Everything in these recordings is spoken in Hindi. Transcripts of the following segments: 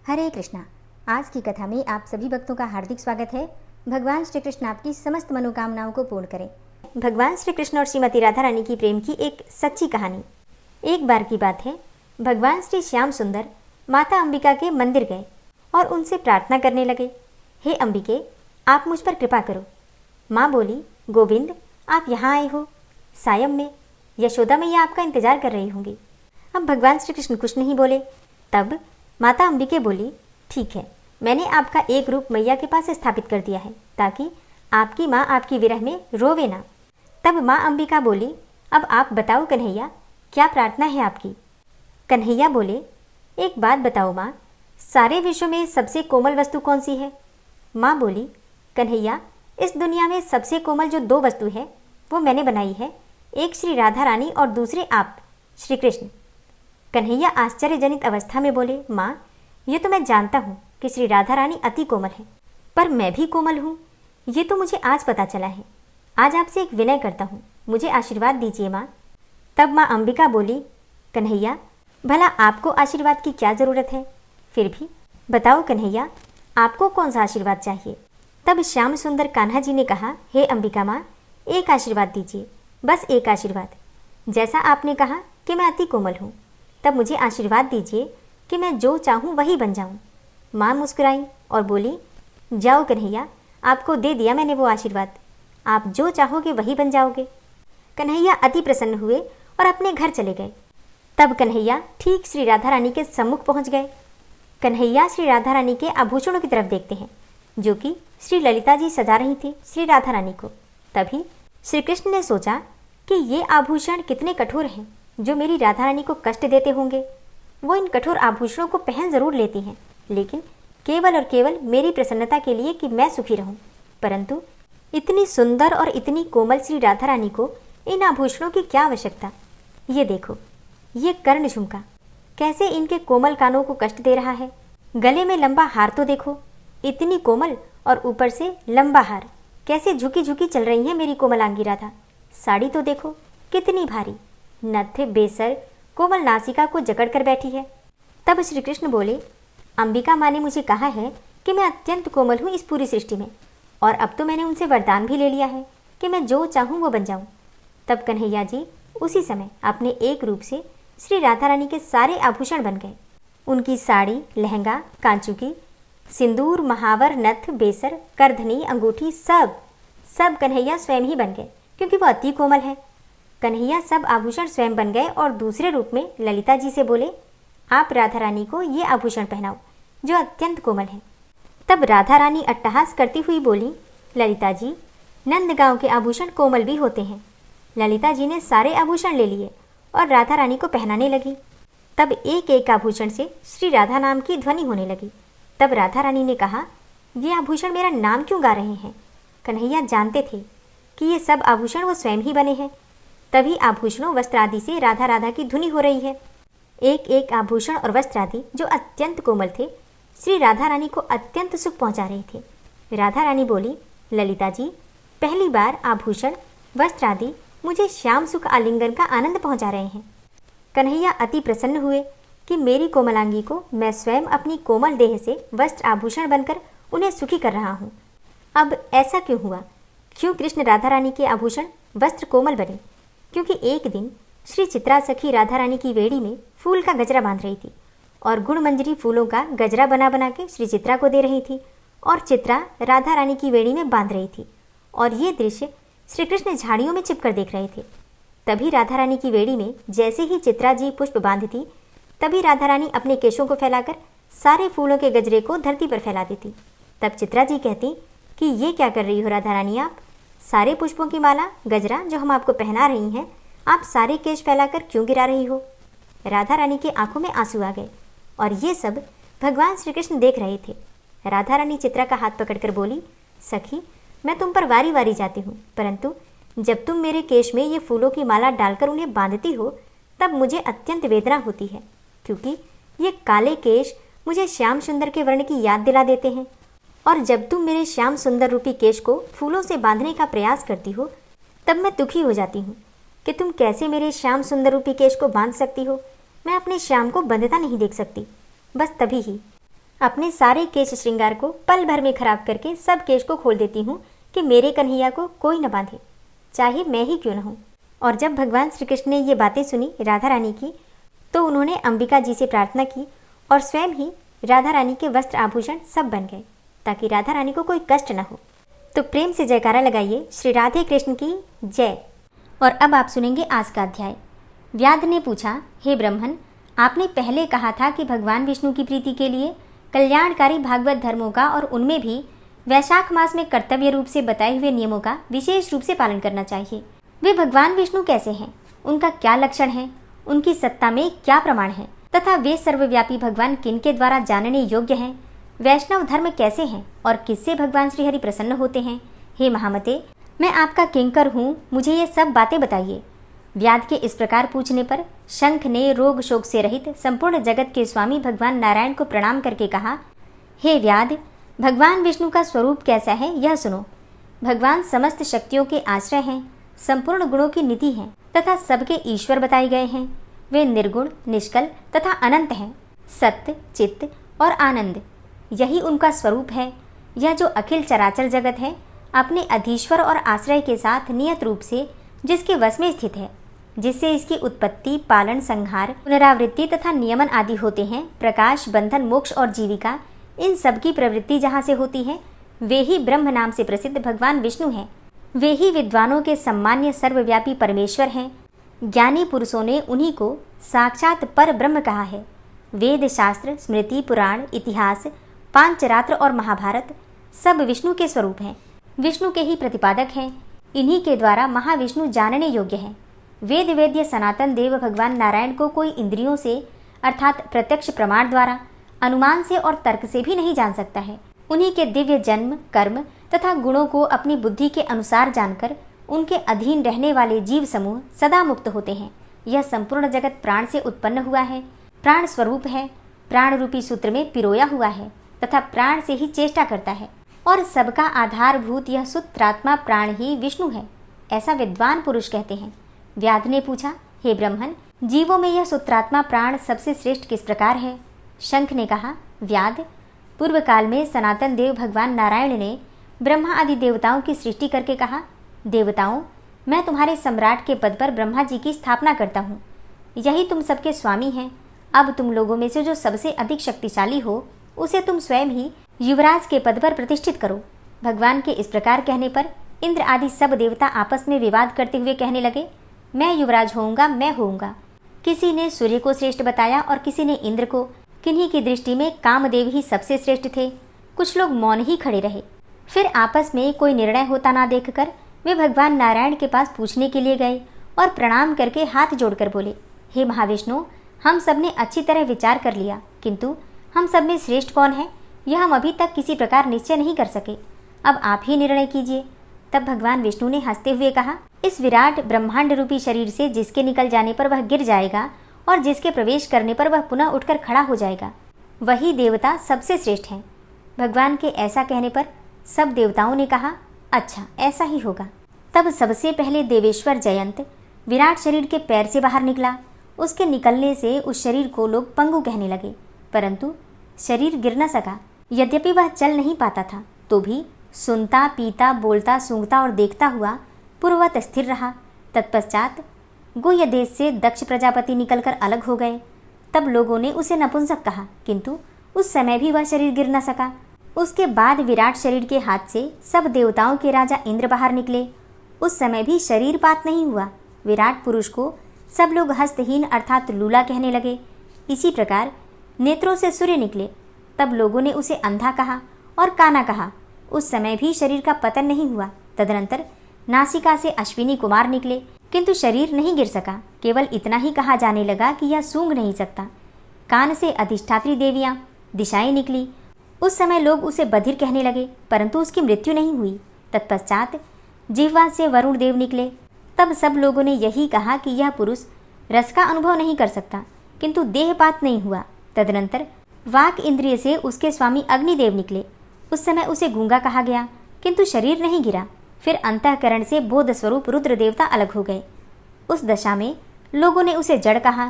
हरे कृष्णा। आज की कथा में आप सभी भक्तों का हार्दिक स्वागत है। भगवान श्री कृष्ण आपकी समस्त मनोकामनाओं को पूर्ण करें। भगवान श्री कृष्ण और श्रीमती राधा रानी की प्रेम की एक सच्ची कहानी। एक बार की बात है, भगवान श्री श्याम सुंदर माता अंबिका के मंदिर गए और उनसे प्रार्थना करने लगे, हे अंबिके, आप मुझ पर कृपा करो। माँ बोली, गोविंद, आप यहाँ आए हो, सायं में यशोदा मैया आपका इंतजार कर रही होंगी। अब भगवान श्री कृष्ण कुछ नहीं बोले। तब माता अंबिके बोली, ठीक है, मैंने आपका एक रूप मैया के पास स्थापित कर दिया है ताकि आपकी माँ आपकी विरह में रोवे ना। तब माँ अंबिका बोली, अब आप बताओ कन्हैया, क्या प्रार्थना है आपकी। कन्हैया बोले, एक बात बताओ माँ, सारे विश्व में सबसे कोमल वस्तु कौन सी है। माँ बोली, कन्हैया, इस दुनिया में सबसे कोमल जो दो वस्तु है वो मैंने बनाई है, एक श्री राधा रानी और दूसरे आप श्री कृष्ण। कन्हैया आश्चर्यजनित अवस्था में बोले, माँ, ये तो मैं जानता हूँ कि श्री राधा रानी अति कोमल है, पर मैं भी कोमल हूँ, ये तो मुझे आज पता चला है। आज आपसे एक विनय करता हूँ, मुझे आशीर्वाद दीजिए माँ। तब माँ अंबिका बोली, कन्हैया, भला आपको आशीर्वाद की क्या ज़रूरत है, फिर भी बताओ कन्हैया, आपको कौन सा आशीर्वाद चाहिए। तब श्याम सुंदर कान्हा जी ने कहा, हे अंबिका माँ, एक आशीर्वाद दीजिए, बस एक आशीर्वाद। जैसा आपने कहा कि मैं अति कोमल हूँ, तब मुझे आशीर्वाद दीजिए कि मैं जो चाहूँ वही बन जाऊँ। माँ मुस्कुराई और बोली, जाओ कन्हैया, आपको दे दिया मैंने वो आशीर्वाद, आप जो चाहोगे वही बन जाओगे। कन्हैया अति प्रसन्न हुए और अपने घर चले गए। तब कन्हैया ठीक श्री राधा रानी के सम्मुख पहुँच गए। कन्हैया श्री राधा रानी के आभूषणों की तरफ देखते हैं जो कि श्री ललिता जी सजा रही थी श्री राधा रानी को। तभी श्री कृष्ण ने सोचा कि ये आभूषण कितने कठोर हैं, जो मेरी राधा रानी को कष्ट देते होंगे। वो इन कठोर आभूषणों को पहन जरूर लेती हैं, लेकिन केवल और केवल मेरी प्रसन्नता के लिए कि मैं सुखी रहूं। परंतु इतनी सुंदर और इतनी कोमल श्री राधा रानी को इन आभूषणों की क्या आवश्यकता। ये देखो, ये कर्ण झुमका कैसे इनके कोमल कानों को कष्ट दे रहा है। गले में लंबा हार तो देखो, इतनी कोमल, और ऊपर से लंबा हार, कैसे झुकी झुकी चल रही है मेरी कोमलांगी राधा। साड़ी तो देखो कितनी भारी, नथ बेसर कोमल नासिका को जकड़ कर बैठी है। तब श्री कृष्ण बोले, अंबिका माँ ने मुझे कहा है कि मैं अत्यंत कोमल हूँ इस पूरी सृष्टि में, और अब तो मैंने उनसे वरदान भी ले लिया है कि मैं जो चाहूँ वो बन जाऊँ। तब कन्हैया जी उसी समय अपने एक रूप से श्री राधा रानी के सारे आभूषण बन गए। उनकी साड़ी, लहंगा, कांचुकी, सिंदूर, महावर, नथ, बेसर, करधनी, अंगूठी, सब कन्हैया स्वयं ही बन गए, क्योंकि वो अति कोमल है। कन्हैया सब आभूषण स्वयं बन गए और दूसरे रूप में ललिता जी से बोले, आप राधा रानी को ये आभूषण पहनाओ जो अत्यंत कोमल है। तब राधा रानी अट्टहास करती हुई बोली, ललिता जी, नंदगांव के आभूषण कोमल भी होते हैं। ललिता जी ने सारे आभूषण ले लिए और राधा रानी को पहनाने लगी। तब एक एक आभूषण से श्री राधा नाम की ध्वनि होने लगी। तब राधा रानी ने कहा, ये आभूषण मेरा नाम क्यों गा रहे हैं। कन्हैया जानते थे कि ये सब आभूषण वो स्वयं ही बने हैं। तभी आभूषणों वस्त्र आदि से राधा राधा की धुनी हो रही है। एक एक आभूषण और वस्त्र आदि जो अत्यंत कोमल थे, श्री राधा रानी को अत्यंत सुख पहुंचा रहे थे। राधा रानी बोली, ललिता जी, पहली बार आभूषण वस्त्र आदि मुझे श्याम सुख आलिंगन का आनंद पहुंचा रहे हैं। कन्हैया अति प्रसन्न हुए कि मेरी कोमलांगी को मैं स्वयं अपनी कोमल देह से वस्त्र आभूषण बनकर उन्हें सुखी कर रहा हूँ। अब ऐसा क्यों हुआ, क्यों कृष्ण राधा रानी के आभूषण वस्त्र कोमल बने। क्योंकि एक दिन श्री चित्रा सखी राधा रानी की वेड़ी में फूल का गजरा बांध रही थी और गुणमंजरी फूलों का गजरा बना बना के श्री चित्रा को दे रही थी, और चित्रा राधा रानी की वेड़ी में बांध रही थी, और ये दृश्य श्री कृष्ण झाड़ियों में छिपकर देख रहे थे। तभी राधा रानी की वेड़ी में जैसे ही चित्रा जी पुष्प बांधती, तभी राधा रानी अपने केशों को फैलाकर सारे फूलों के गजरे को धरती पर फैला देती। तब चित्रा जी कहती कि ये क्या कर रही हो राधा रानी, आप सारे पुष्पों की माला गजरा जो हम आपको पहना रही हैं, आप सारे केश फैलाकर क्यों गिरा रही हो। राधा रानी के आंखों में आंसू आ गए, और ये सब भगवान श्री कृष्ण देख रहे थे। राधा रानी चित्रा का हाथ पकड़कर बोली, सखी, मैं तुम पर वारी वारी जाती हूँ, परंतु जब तुम मेरे केश में ये फूलों की माला डालकर उन्हें बांधती हो, तब मुझे अत्यंत वेदना होती है, क्योंकि ये काले केश मुझे श्याम सुंदर के वर्ण की याद दिला देते हैं। और जब तुम मेरे श्याम सुंदर रूपी केश को फूलों से बांधने का प्रयास करती हो, तब मैं दुखी हो जाती हूँ कि तुम कैसे मेरे श्याम सुंदर रूपी केश को बांध सकती हो। मैं अपने श्याम को बंधता नहीं देख सकती। बस तभी ही अपने सारे केश श्रृंगार को पल भर में खराब करके सब केश को खोल देती हूँ कि मेरे कन्हैया को कोई न बांधे, चाहे मैं ही क्यों न हूँ। और जब भगवान श्री कृष्ण ने ये बातें सुनी राधा रानी की, तो उन्होंने अंबिका जी से प्रार्थना की और स्वयं ही राधा रानी के वस्त्र आभूषण सब बन गए, ताकि राधा रानी को कोई कष्ट न हो। तो प्रेम से जयकारा लगाइए श्री राधे कृष्ण की जय। और अब आप सुनेंगे आज का अध्याय। व्याध ने पूछा, हे ब्रह्मन, आपने पहले कहा था कि भगवान विष्णु की प्रीति के लिए कल्याणकारी भागवत धर्मों का और उनमें भी वैशाख मास में कर्तव्य रूप से बताए हुए नियमों का विशेष रूप से पालन करना चाहिए। वे भगवान विष्णु कैसे हैं, उनका क्या लक्षण है, उनकी सत्ता में क्या प्रमाण है, तथा वे सर्वव्यापी भगवान किनके द्वारा जानने योग्य हैं, वैष्णव धर्म कैसे हैं और किससे भगवान श्रीहरि प्रसन्न होते हैं। हे महामते, मैं आपका किंकर हूँ, मुझे ये सब बातें बताइए। व्याध के इस प्रकार पूछने पर शंख ने रोग शोक से रहित संपूर्ण जगत के स्वामी भगवान नारायण को प्रणाम करके कहा, हे व्याध, भगवान विष्णु का स्वरूप कैसा है यह सुनो। भगवान समस्त शक्तियों के आश्रय हैं, संपूर्ण गुणों की निधि हैं तथा सबके ईश्वर बताए गए हैं। वे निर्गुण, निष्कल तथा अनंत हैं। सत्य, चित्त और आनंद, यही उनका स्वरूप है। यह जो अखिल चराचर जगत है, अपने अधीश्वर और आश्रय के साथ नियत रूप से जिसके वश में स्थित है, जिससे इसकी उत्पत्ति, पालन, संहार, पुनरावृत्ति तथा नियमन आदि होते हैं। प्रकाश, बंधन, मोक्ष और जीविका, इन सब की प्रवृत्ति जहाँ से होती है, वे ही ब्रह्म नाम से प्रसिद्ध भगवान विष्णु हैं। वे ही विद्वानों के सम्मान्य सर्वव्यापी परमेश्वर हैं। ज्ञानी पुरुषों ने उन्हीं को साक्षात पर ब्रह्म कहा है। वेद, शास्त्र, स्मृति, पुराण, इतिहास, पांचरात्र और महाभारत सब विष्णु के स्वरूप हैं, विष्णु के ही प्रतिपादक हैं। इन्हीं के द्वारा महाविष्णु जानने योग्य हैं। वेद वेद्य सनातन देव भगवान नारायण को कोई इंद्रियों से अर्थात प्रत्यक्ष प्रमाण द्वारा, अनुमान से और तर्क से भी नहीं जान सकता है। उन्हीं के दिव्य जन्म, कर्म तथा गुणों को अपनी बुद्धि के अनुसार जानकर उनके अधीन रहने वाले जीव समूह सदा मुक्त होते हैं। यह संपूर्ण जगत प्राण से उत्पन्न हुआ है, प्राण स्वरूप है, प्राण रूपी सूत्र में पिरोया हुआ है तथा प्राण से ही चेष्टा करता है। और सबका आधारभूत यह सूत्रात्मा प्राण ही विष्णु है, ऐसा विद्वान पुरुष कहते हैं। व्याध ने पूछा, हे ब्रह्मन, जीवों में यह सूत्रात्मा प्राण सबसे श्रेष्ठ किस प्रकार है। शंख ने कहा, व्याध, पूर्व काल में सनातन देव भगवान नारायण ने ब्रह्मा आदि देवताओं की सृष्टि करके कहा, देवताओं, मैं तुम्हारे सम्राट के पद पर ब्रह्मा जी की स्थापना करता हूँ। यही तुम सबके स्वामी हैं। अब तुम लोगों में से जो सबसे अधिक शक्तिशाली हो, उसे तुम स्वयं ही युवराज के पद पर प्रतिष्ठित करो। भगवान के इस प्रकार कहने पर इंद्र आदि सब देवता आपस में विवाद करते हुए कहने लगे, मैं युवराज होऊंगा, मैं होऊंगा। किसी ने सूर्य को श्रेष्ठ बताया और किसी ने इंद्र को। किन्हीं की दृष्टि में कामदेव ही सबसे श्रेष्ठ थे। कुछ लोग मौन ही खड़े रहे। फिर आपस में कोई निर्णय होता ना देखकर वे भगवान नारायण के पास पूछने के लिए गए और प्रणाम करके हाथ जोड़कर बोले, हे महाविष्णु, हम सब ने अच्छी तरह विचार कर लिया, किंतु हम सब में श्रेष्ठ कौन है यह हम अभी तक किसी प्रकार निश्चय नहीं कर सके। अब आप ही निर्णय कीजिए। तब भगवान विष्णु ने हंसते हुए कहा, इस विराट ब्रह्मांड रूपी शरीर से जिसके निकल जाने पर वह गिर जाएगा और जिसके प्रवेश करने पर वह पुनः उठकर खड़ा हो जाएगा, वही देवता सबसे श्रेष्ठ है। भगवान के ऐसा कहने पर सब देवताओं ने कहा, अच्छा ऐसा ही होगा। तब सबसे पहले देवेश्वर जयंत विराट शरीर के पैर से बाहर निकला। उसके निकलने से उस शरीर को लोग पंगु कहने लगे, परंतु शरीर गिर न सका। यद्यपि वह चल नहीं पाता था, तो भी सुनता, पीता, बोलता, सूंघता और देखता हुआ पूर्ववत स्थिर रहा। तत्पश्चात गुह्य देश से दक्ष प्रजापति निकलकर अलग हो गए। तब लोगों ने उसे नपुंसक कहा, किंतु उस समय भी वह शरीर गिर न सका। उसके बाद विराट शरीर के हाथ से सब देवताओं के राजा इंद्र बाहर निकले। उस समय भी शरीरपात नहीं हुआ। विराट पुरुष को सब लोग हस्तहीन अर्थात लूला कहने लगे। इसी प्रकार नेत्रों से सूर्य निकले। तब लोगों ने उसे अंधा कहा और काना कहा। उस समय भी शरीर का पतन नहीं हुआ। तदनंतर नासिका से अश्विनी कुमार निकले, किंतु शरीर नहीं गिर सका। केवल इतना ही कहा जाने लगा कि यह सूंघ नहीं सकता। कान से अधिष्ठात्री देवियां दिशाएं निकली। उस समय लोग उसे बधिर कहने लगे, परंतु उसकी मृत्यु नहीं हुई। तत्पश्चात जिह्वा से वरुण देव निकले। तब सब लोगों ने यही कहा कि यह पुरुष रस का अनुभव नहीं कर सकता, किंतु देहपात नहीं हुआ। तदनंतर वाक इंद्रिय से उसके स्वामी अग्निदेव निकले। उस समय उसे गूंगा कहा गया, किंतु शरीर नहीं गिरा। फिर अंतःकरण से बोध स्वरूप रुद्र देवता अलग हो गए। उस दशा में लोगों ने उसे जड़ कहा,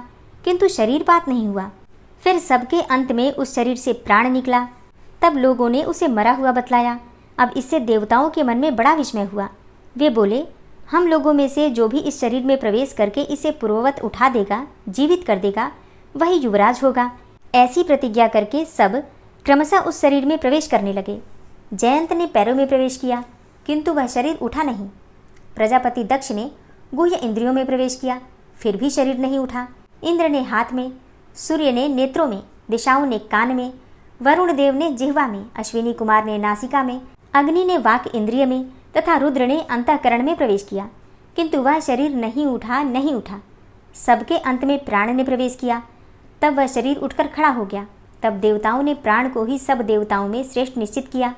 किंतु शरीरपात नहीं हुआ। फिर सबके अंत में उस शरीर से प्राण निकला। तब लोगों ने उसे मरा हुआ बतलाया। अब इससे देवताओं के मन में बड़ा विस्मय हुआ। वे बोले, हम लोगों में से जो भी इस शरीर में प्रवेश करके इसे पूर्ववत उठा देगा, जीवित कर देगा, वही युवराज होगा। ऐसी प्रतिज्ञा करके सब क्रमशः उस शरीर में प्रवेश करने लगे। जयंत ने पैरों में प्रवेश किया, किंतु वह शरीर उठा नहीं। प्रजापति दक्ष ने गुह्य इंद्रियों में प्रवेश किया, फिर भी शरीर नहीं उठा। इंद्र ने हाथ में, सूर्य ने नेत्रों में, दिशाओं ने कान में, वरुण देव ने जिह्वा में, अश्विनी कुमार ने नासिका में, अग्नि ने वाक इंद्रिय में तथा रुद्र ने अंतःकरण में प्रवेश किया, किंतु वह शरीर नहीं उठा। सबके अंत में प्राण ने प्रवेश किया, तब वह शरीर उठकर खड़ा हो गया। तब देवताओं ने प्राण को ही सब देवताओं में श्रेष्ठ निश्चित किया।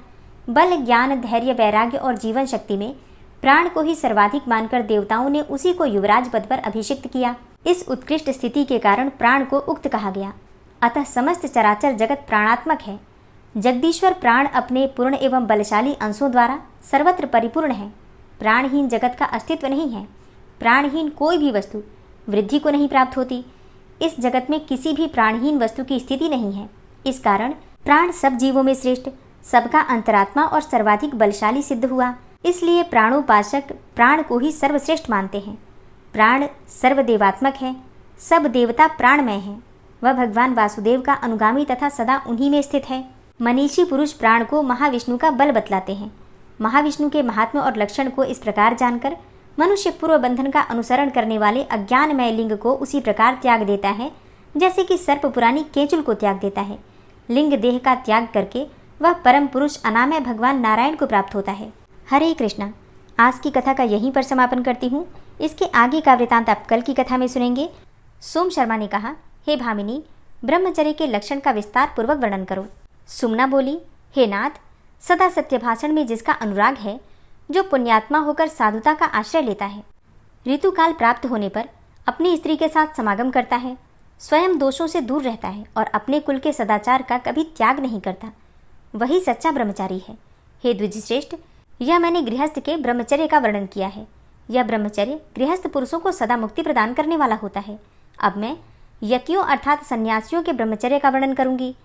बल, ज्ञान, धैर्य, वैराग्य और जीवन शक्ति में प्राण को ही सर्वाधिक मानकर देवताओं ने उसी को युवराज पद पर अभिषिक्त किया। इस उत्कृष्ट स्थिति के कारण प्राण को उक्त कहा गया। अतः समस्त चराचर जगत प्राणात्मक है। जगदीश्वर प्राण अपने पूर्ण एवं बलशाली अंशों द्वारा सर्वत्र परिपूर्ण है। प्राणहीन जगत का अस्तित्व नहीं है। प्राणहीन कोई भी वस्तु वृद्धि को नहीं प्राप्त होती। इस जगत में किसी भी प्राणहीन वस्तु की स्थिति नहीं है। इस कारण प्राण सब जीवों में श्रेष्ठ, सबका अंतरात्मा और सर्वाधिक बलशाली सिद्ध हुआ। इसलिए प्राणोपासक प्राण को ही सर्वश्रेष्ठ मानते हैं। प्राण सर्वदेवात्मक है, सब देवता प्राणमय है। वह भगवान वासुदेव का अनुगामी तथा सदा उन्हीं में स्थित है। मनीषी पुरुष प्राण को महाविष्णु का बल बतलाते हैं। महाविष्णु के महात्म्य और लक्षण को इस प्रकार जानकर मनुष्य पूर्व बंधन का अनुसरण करने वाले अज्ञानमय लिंग को उसी प्रकार त्याग देता है जैसे कि सर्प पुरानी केंचुल को त्याग देता है। लिंग देह का त्याग करके वह परम पुरुष अनामय भगवान नारायण को प्राप्त होता है। हरे कृष्णा। आज की कथा का यहीं पर समापन करती हूँ। इसके आगे का वृतांत आप कल की कथा में सुनेंगे। सोम शर्मा ने कहा, हे भामिनी, ब्रह्मचर्य के लक्षण का विस्तार पूर्वक वर्णन करो। सुमना बोली, हे नाथ, सदा सत्य भाषण में जिसका अनुराग है, जो पुण्यात्मा होकर साधुता का आश्रय लेता है, ऋतुकाल प्राप्त होने पर अपनी स्त्री के साथ समागम करता है, स्वयं दोषों से दूर रहता है और अपने कुल के सदाचार का कभी त्याग नहीं करता, वही सच्चा ब्रह्मचारी है। हे द्विजश्रेष्ठ, यह मैंने गृहस्थ के ब्रह्मचर्य का वर्णन किया है। यह ब्रह्मचर्य गृहस्थ पुरुषों को सदा मुक्ति प्रदान करने वाला होता है। अब मैं यतियों अर्थात सन्यासियों के ब्रह्मचर्य का वर्णन करूंगी।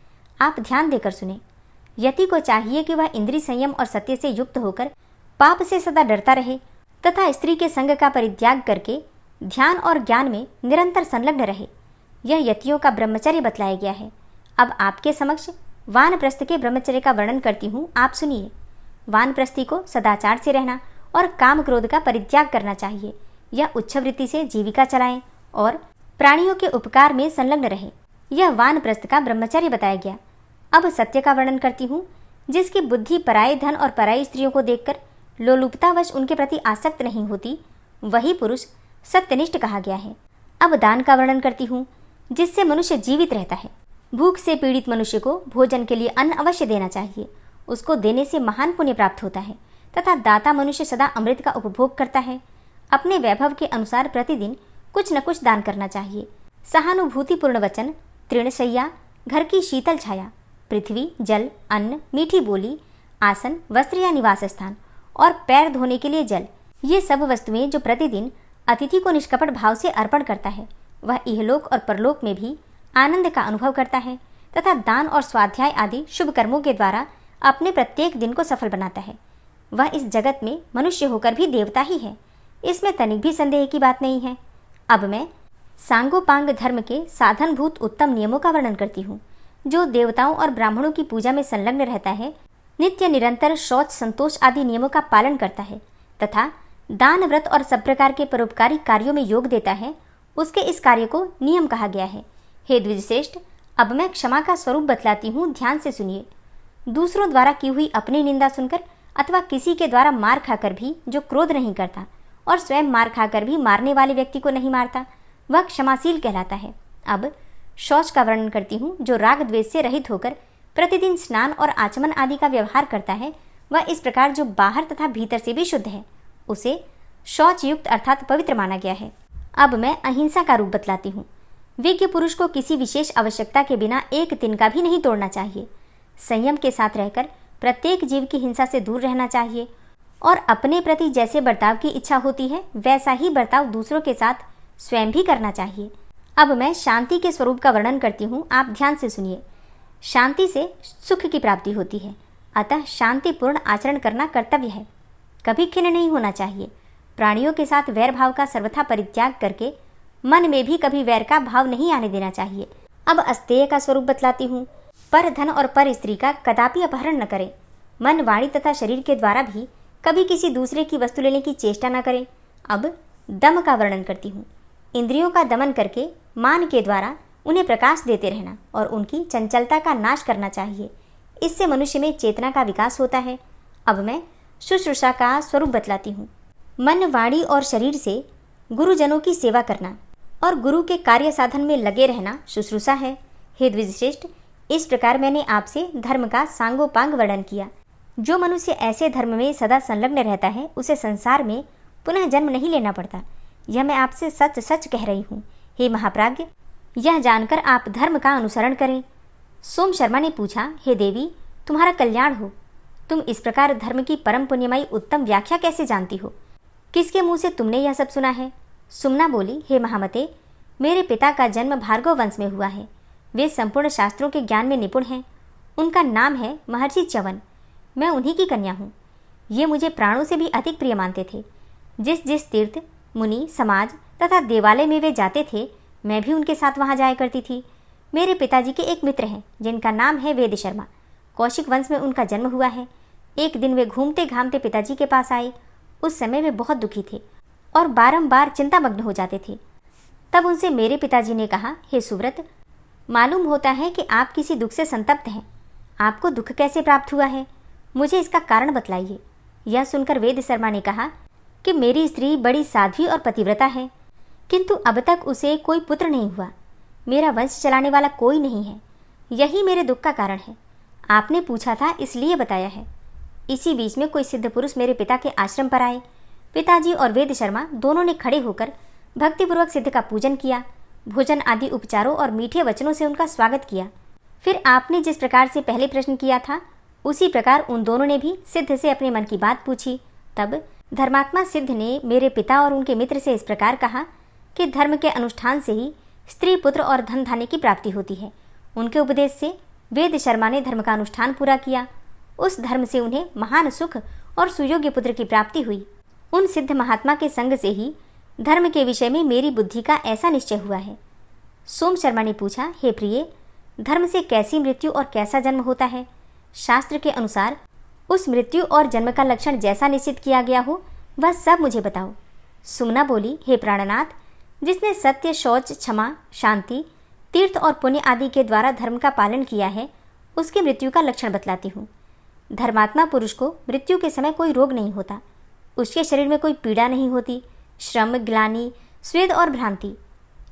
आप ध्यान देकर सुने। यति को चाहिए कि वह इंद्रिय संयम और सत्य से युक्त होकर पाप से सदा डरता रहे तथा स्त्री के संग का परित्याग करके ध्यान और ज्ञान में निरंतर संलग्न रहे। यह यतियों का ब्रह्मचर्य बतलाया गया है। अब आपके समक्ष वानप्रस्थ के ब्रह्मचर्य का वर्णन करती हूँ, आप सुनिए। वानप्रस्थी को सदाचार से रहना और काम क्रोध का परित्याग करना चाहिए। यह उच्छवृत्ति से जीविका चलाएं और प्राणियों के उपकार में संलग्न रहे। यह वानप्रस्थ का ब्रह्मचर्य बताया गया। अब सत्य का वर्णन करती हूँ। जिसकी बुद्धि पराये धन और पराई स्त्रियों को देखकर लोलुपतावश उनके प्रति आसक्त नहीं होती, वही पुरुष सत्यनिष्ठ कहा गया है। अब दान का वर्णन करती हूँ, जिससे मनुष्य जीवित रहता है। भूख से पीड़ित मनुष्य को भोजन के लिए अन्न अवश्य देना चाहिए। उसको देने से महान पुण्य प्राप्त होता है तथा दाता मनुष्य सदा अमृत का उपभोग करता है। अपने वैभव के अनुसार प्रतिदिन कुछ न कुछ दान करना चाहिए। सहानुभूतिपूर्ण वचन, तृणशय्या, घर की शीतल छाया, पृथ्वी, जल, अन्न, मीठी बोली, आसन, वस्त्र या निवास स्थान और पैर धोने के लिए जल, ये सब वस्तुएं जो प्रतिदिन अतिथि को निष्कपट भाव से अर्पण करता है, वह इहलोक और परलोक में भी आनंद का अनुभव करता है तथा दान और स्वाध्याय आदि शुभ कर्मों के द्वारा अपने प्रत्येक दिन को सफल बनाता है। वह इस जगत में मनुष्य होकर भी देवता ही है, इसमें तनिक भी संदेह की बात नहीं है। अब मैं सांगोपांग धर्म के साधनभूत उत्तम नियमों का वर्णन करती हूँ। जो देवताओं और ब्राह्मणों की पूजा में संलग्न रहता है, नित्य निरंतर शौच, संतोष आदि नियमों का पालन करता है तथा दान, व्रत और सब प्रकार के परोपकारी कार्यों में योग देता है, उसके इस कार्य को नियम कहा गया है। हे द्विजश्रेष्ठ, अब मैं क्षमा का स्वरूप बतलाती हूँ, ध्यान से सुनिए। दूसरों द्वारा की हुई अपनी निंदा सुनकर अथवा किसी के द्वारा मार खाकर भी जो क्रोध नहीं करता और स्वयं मार खाकर भी मारने वाले व्यक्ति को नहीं मारता, वह क्षमाशील कहलाता है। अब शौच का वर्णन करती हूँ। जो राग द्वेष से रहित होकर प्रतिदिन स्नान और आचमन आदि का व्यवहार करता है, वह इस प्रकार जो बाहर तथा भीतर से भी शुद्ध है, उसे शौच युक्त अर्थात पवित्र माना गया है। अब मैं अहिंसा का रूप बतलाती हूँ। विज्ञ पुरुष को किसी विशेष आवश्यकता के बिना एक तिनका भी नहीं तोड़ना चाहिए। संयम के साथ रहकर प्रत्येक जीव की हिंसा से दूर रहना चाहिए और अपने प्रति जैसे बर्ताव की इच्छा होती है, वैसा ही बर्ताव दूसरों के साथ स्वयं भी करना चाहिए। अब मैं शांति के स्वरूप का वर्णन करती हूँ, आप ध्यान से सुनिए। शांति से सुख की प्राप्ति होती है, अतः शांतिपूर्ण आचरण करना कर्तव्य है। कभी खिन्न नहीं होना चाहिए। प्राणियों के साथ वैर भाव का सर्वथा परित्याग करके मन में भी कभी वैर का भाव नहीं आने देना चाहिए। अब अस्तेय का स्वरूप बतलाती हूँ। पर धन और पर स्त्री का कदापि अपहरण न करें। मन, वाणी तथा शरीर के द्वारा भी कभी किसी दूसरे की वस्तु लेने की चेष्टा न करें। अब दम का वर्णन करती हूँ। इंद्रियों का दमन करके मान के द्वारा उन्हें प्रकाश देते रहना और उनकी चंचलता का नाश करना चाहिए। इससे मनुष्य में चेतना का विकास होता है। अब मैं शुश्रूषा का स्वरूप बतलाती हूँ। मन, वाणी और शरीर से गुरुजनों की सेवा करना और गुरु के कार्य साधन में लगे रहना शुश्रूषा है। हे द्विजश्रेष्ठ, इस प्रकार मैंने आपसे धर्म का सांगोपांग वर्णन किया। जो मनुष्य ऐसे धर्म में सदा संलग्न रहता है उसे संसार में पुनः जन्म नहीं लेना पड़ता। यह मैं आपसे सच सच कह रही हूँ। हे महाप्राज्ञ, यह जानकर आप धर्म का अनुसरण करें। सोम शर्मा ने पूछा, हे देवी, तुम्हारा कल्याण हो। तुम इस प्रकार धर्म की परम पुण्यमयी उत्तम व्याख्या कैसे जानती हो? किसके मुंह से तुमने यह सब सुना है? सुमना बोली, हे महामते, मेरे पिता का जन्म भार्गव वंश में हुआ है। वे संपूर्ण शास्त्रों के ज्ञान में निपुण हैं। उनका नाम है महर्षि च्यवन। मैं उन्हीं की कन्या हूँ। ये मुझे प्राणों से भी अधिक प्रिय मानते थे। जिस जिस तीर्थ, मुनि, समाज तथा देवालय में वे जाते थे, मैं भी उनके साथ वहाँ जाया करती थी। मेरे पिताजी के एक मित्र हैं जिनका नाम है वेद शर्मा। कौशिक वंश में उनका जन्म हुआ है। एक दिन वे घूमते घामते पिताजी के पास आए। उस समय वे बहुत दुखी थे और बारंबार चिंतामग्न हो जाते थे। तब उनसे मेरे पिताजी ने कहा, हे सुव्रत, मालूम होता है कि आप किसी दुख से संतप्त हैं। आपको दुख कैसे प्राप्त हुआ है? मुझे इसका कारण बतलाइए। यह सुनकर वेद शर्मा ने कहा कि मेरी स्त्री बड़ी साध्वी और पतिव्रता है, किंतु अब तक उसे कोई पुत्र नहीं हुआ। मेरा वंश चलाने वाला कोई नहीं है। यही मेरे दुख का कारण है। आपने पूछा था इसलिए बताया है। इसी बीच में कोई सिद्ध पुरुष मेरे पिता के आश्रम पर आए। पिताजी और वेद शर्मा दोनों ने खड़े होकर भक्तिपूर्वक सिद्ध का पूजन किया। भोजन आदि उपचारों और मीठे वचनों से उनका स्वागत किया। फिर आपने जिस प्रकार से पहले प्रश्न किया था, उसी प्रकार उन दोनों ने भी सिद्ध से अपने मन की बात पूछी। तब धर्मात्मा सिद्ध ने मेरे पिता और उनके मित्र से इस प्रकार कहा कि धर्म के अनुष्ठान से ही स्त्री, पुत्र और धन धान्य की प्राप्ति होती है। उनके उपदेश से वेद शर्मा ने धर्म का अनुष्ठान पूरा किया। उस धर्म से उन्हें महान सुख और सुयोग्य पुत्र की प्राप्ति हुई। उन सिद्ध महात्मा के संग से ही धर्म के विषय में मेरी बुद्धि का ऐसा निश्चय हुआ है। सोम शर्मा ने पूछा, हे प्रिय, धर्म से कैसी मृत्यु और कैसा जन्म होता है? शास्त्र के अनुसार उस मृत्यु और जन्म का लक्षण जैसा निश्चित किया गया हो वह सब मुझे बताओ। सुमना बोली, हे प्राणनाथ, जिसने सत्य, शौच, क्षमा, शांति, तीर्थ और पुण्य आदि के द्वारा धर्म का पालन किया है, उसकी मृत्यु का लक्षण बतलाती हूँ। धर्मात्मा पुरुष को मृत्यु के समय कोई रोग नहीं होता। उसके शरीर में कोई पीड़ा नहीं होती। श्रम, ग्लानि, स्वेद और भ्रांति,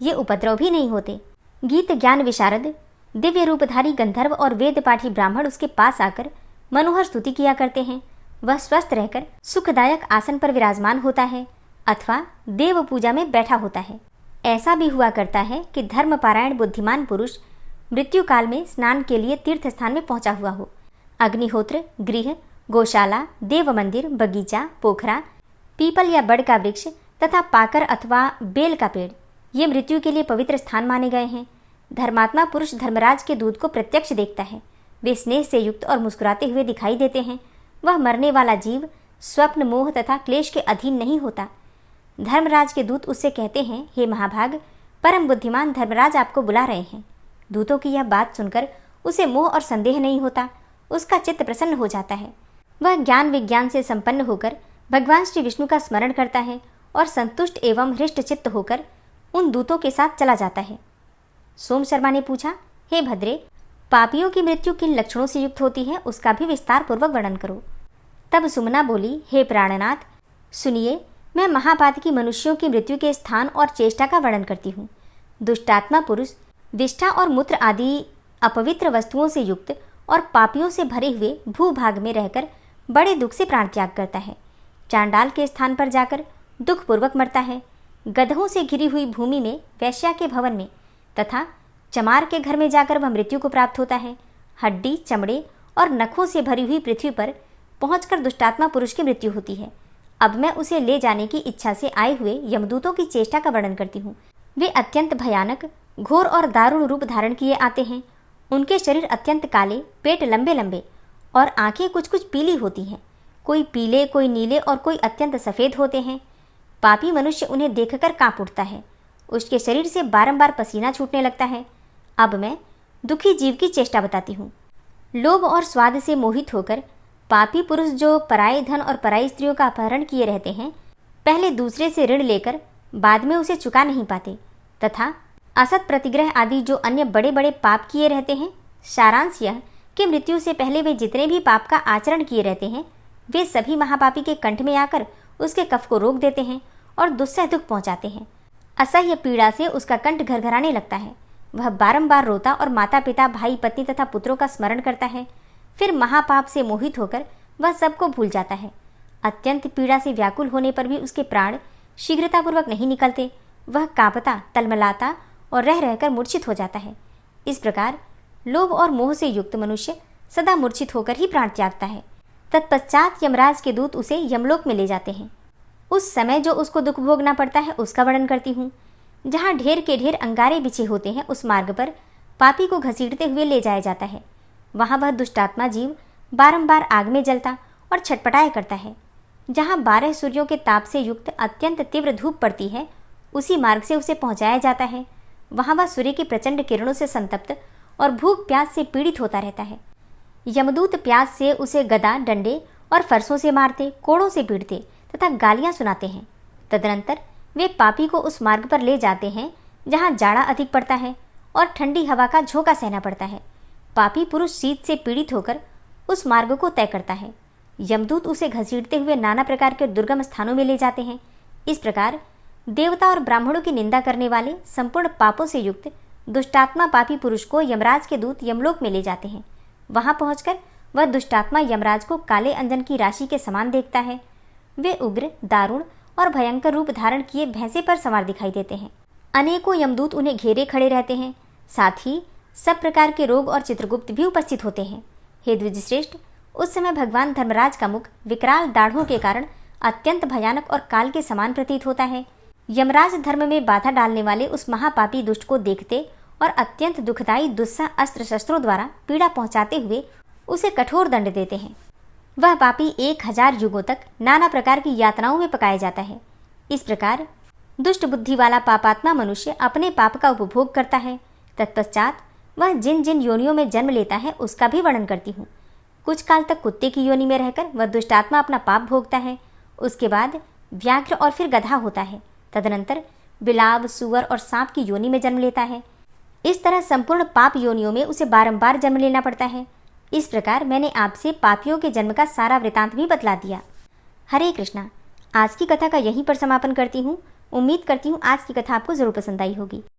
ये उपद्रव भी नहीं होते। गीत ज्ञान विशारद, दिव्य रूपधारी गंधर्व और वेद पाठी ब्राह्मण उसके पास आकर मनोहर स्तुति किया करते हैं। वह स्वस्थ रहकर सुखदायक आसन पर विराजमान होता है अथवा देव पूजा में बैठा होता है। ऐसा भी हुआ करता है कि धर्मपारायण बुद्धिमान पुरुष मृत्यु काल में स्नान के लिए तीर्थ स्थान में पहुंचा हुआ हो। अग्निहोत्र, गृह, गौशाला, देव मंदिर, बगीचा, पोखरा, पीपल या बड़ का वृक्ष तथा पाकर अथवा बेल का पेड़, ये मृत्यु के लिए पवित्र स्थान माने गए हैं। धर्मात्मा पुरुष धर्मराज के दूत को प्रत्यक्ष देखता है। वे स्नेह से युक्त और मुस्कुराते हुए दिखाई देते हैं। वह मरने वाला जीव स्वप्न, मोह तथा क्लेश के अधीन नहीं होता। धर्मराज के दूत उससे कहते हैं, हे महाभाग, परम बुद्धिमान धर्मराज आपको बुला रहे हैं। दूतों की यह बात सुनकर उसे मोह और संदेह नहीं होता। उसका चित्त प्रसन्न हो जाता है। वह ज्ञान विज्ञान से संपन्न होकर भगवान श्री विष्णु का स्मरण करता है और संतुष्ट एवं हृष्ट चित्त होकर उन दूतों के साथ चला जाता है। सोम शर्मा ने पूछा, हे भद्रे, पापियों की मृत्यु किन लक्षणों से युक्त होती है, उसका भी विस्तार पूर्वक वर्णन करो। तब सुमना बोली, हे प्राणनाथ, सुनिए, मैं महापातकी मनुष्यों की मृत्यु के स्थान और चेष्टा का वर्णन करती हूँ। दुष्टात्मा पुरुष विष्ठा और मूत्र आदि अपवित्र वस्तुओं से युक्त और पापियों से भरे हुए भूभाग में रहकर बड़े दुख से प्राण त्याग करता है। चांडाल के स्थान पर जाकर दुखपूर्वक मरता है। गधों से घिरी हुई भूमि में, वैश्या के भवन में तथा चमार के घर में जाकर वह मृत्यु को प्राप्त होता है। हड्डी, चमड़े और नखों से भरी हुई पृथ्वी पर पहुंचकर दुष्टात्मा पुरुष की मृत्यु होती है। अब मैं उसे ले जाने की इच्छा से आए हुए यमदूतों की चेष्टा का वर्णन करती हूँ। वे अत्यंत भयानक घोर और दारुण रूप धारण किए आते हैं। उनके शरीर अत्यंत काले, पेट लंबे लंबे और आंखें कुछ कुछ पीली होती हैं। कोई पीले, कोई नीले और कोई अत्यंत सफ़ेद होते हैं। पापी मनुष्य उन्हें देखकर कांप उठता है। उसके शरीर से बारंबार पसीना छूटने लगता है। अब मैं दुखी जीव की चेष्टा बताती हूँ। लोभ और स्वाद से मोहित होकर पापी पुरुष जो पराये धन और पराई स्त्रियों का अपहरण किए रहते हैं, पहले दूसरे से ऋण लेकर बाद में उसे चुका नहीं पाते तथा असत प्रतिग्रह आदि जो अन्य बड़े बड़े पाप किए रहते हैं। सारांश यह कि मृत्यु से पहले वे जितने भी पाप का आचरण किए रहते हैं, वे सभी महापापी के कंठ में आकर उसके कफ को रोक देते हैं और दुस्सह दुख पहुँचाते हैं। असह्य पीड़ा से उसका कंठ घरघराने लगता है। वह बारंबार रोता और माता पिता, भाई, पत्नी तथा पुत्रों का स्मरण करता है। फिर महापाप से मोहित होकर वह सबको भूल जाता है। अत्यंत पीड़ा से व्याकुल होने पर भी उसके प्राण शीघ्रतापूर्वक नहीं निकलते। वह कांपता, तलमलाता और रह रहकर मूर्छित हो जाता है। इस प्रकार लोभ और मोह से युक्त मनुष्य सदा मूर्छित होकर ही प्राण त्यागता है। तत्पश्चात यमराज के दूत उसे यमलोक में ले जाते हैं। उस समय जो उसको दुख भोगना पड़ता है उसका वर्णन करती हूँ। जहाँ ढेर के ढेर अंगारे बिछे होते हैं, उस मार्ग पर पापी को घसीटते हुए ले जाया जाता है। वहाँ वह दुष्टात्मा जीव बारंबार आग में जलता और छटपटाया करता है। जहाँ 12 सूर्यों के ताप से युक्त अत्यंत तीव्र धूप पड़ती है, उसी मार्ग से उसे पहुँचाया जाता है। वहाँ वह सूर्य की प्रचंड किरणों से संतप्त और भूख प्यास से पीड़ित होता रहता है। यमदूत प्यास से उसे गदा, डंडे और फरसों से मारते, कोड़ों से पीटते तथा गालियाँ सुनाते हैं। तदनंतर वे पापी को उस मार्ग पर ले जाते हैं जहाँ जाड़ा अधिक पड़ता है और ठंडी हवा का झोंका सहना पड़ता है। पापी पुरुष शीत से पीड़ित होकर उस मार्ग को तय करता है। यमदूत उसे घसीटते हुए नाना प्रकार के दुर्गम स्थानों में ले जाते हैं। इस प्रकार देवता और ब्राह्मणों की निंदा करने वाले संपूर्ण पापों से युक्त दुष्टात्मा पापी पुरुष को यमराज के दूत यमलोक में ले जाते हैं। वहां पहुंचकर वह दुष्टात्मा यमराज को काले अंजन की राशि के समान देखता है। वे उग्र, दारुण और भयंकर रूप धारण किए भैंसे पर सवार दिखाई देते हैं। अनेकों यमदूत उन्हें घेरे खड़े रहते हैं। साथ ही सब प्रकार के रोग और चित्रगुप्त भी उपस्थित होते हैं। हे द्विजश्रेष्ठ, उस समय भगवान धर्मराज का मुख विकराल दाढ़ों के कारण अत्यंत भयानक और काल के समान प्रतीत होता है। यमराज धर्म में बाधा डालने वाले उस महापापी दुष्ट को देखते और अत्यंत दुखदायी दुस्सह अस्त्र शस्त्रों द्वारा पीड़ा पहुंचाते हुए उसे कठोर दंड देते हैं। वह पापी 1000 युगों तक नाना प्रकार की यातनाओं में पकाया जाता है। इस प्रकार दुष्ट बुद्धि वाला पापात्मा मनुष्य अपने पाप का उपभोग करता है। तत्पश्चात वह जिन जिन योनियों में जन्म लेता है उसका भी वर्णन करती हूँ। कुछ काल तक कुत्ते की योनि में रहकर वह दुष्टात्मा अपना पाप भोगता है। उसके बाद व्याघ्र और फिर गधा होता है। तदनंतर बिलाव, सुअर और सांप की योनि में जन्म लेता है। इस तरह संपूर्ण पाप योनियों में उसे बारंबार जन्म लेना पड़ता है। इस प्रकार मैंने आपसे पापियों के जन्म का सारा वृतांत भी बतला दिया। हरे कृष्णा। आज की कथा का यहीं पर समापन करती हूँ। उम्मीद करती हूँ आज की कथा आपको जरूर पसंद आई होगी।